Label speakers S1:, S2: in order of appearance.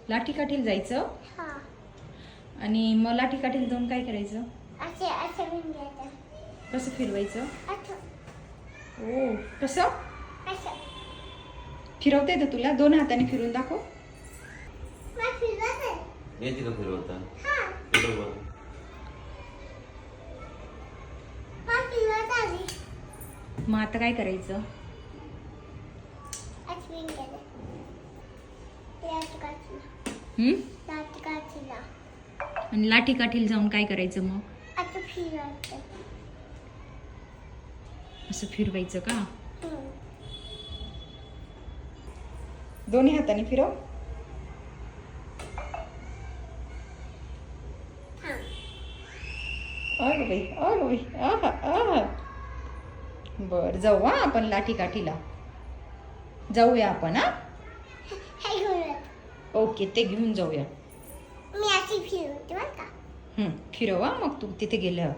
S1: लाठी काठीला जायचं
S2: हा
S1: आणि मग लाठी काठीला जाऊन काय करायचं?
S2: असे असे विंग्याचं
S1: कसं फिरवायचं?
S2: असं
S1: ओ कसं
S2: असं
S1: फिरवता येतं तुला? दोन हाताने फिरून दाखव.
S2: मला फिरवत आहे.
S3: येते का फिरवता?
S2: हा
S3: बरोबर.
S2: मला फिरवत आली.
S1: मग आता काय करायचं?
S2: असं विंग्याचं लाटी काठीला
S1: हम्म?
S2: लाटी काठीला
S1: आणि लाठी काठीला जाऊन काय करायचं मग?
S2: असं फिरवायचं.
S1: असं फिरवायचं का?
S2: हम्म.
S1: दोन्ही हाताने फिरव.
S2: थांब.
S1: अगं बाई अगं बाई आहा आहा. बर जाऊ हा आपण लाठी काठीला जाऊया आपण हा.
S2: हे घोरत
S1: ओके ते घेऊन जाऊया.
S2: मी अशी फिरवते बरं का.
S1: फिरव हा मग तू तिथे गेल्यावर.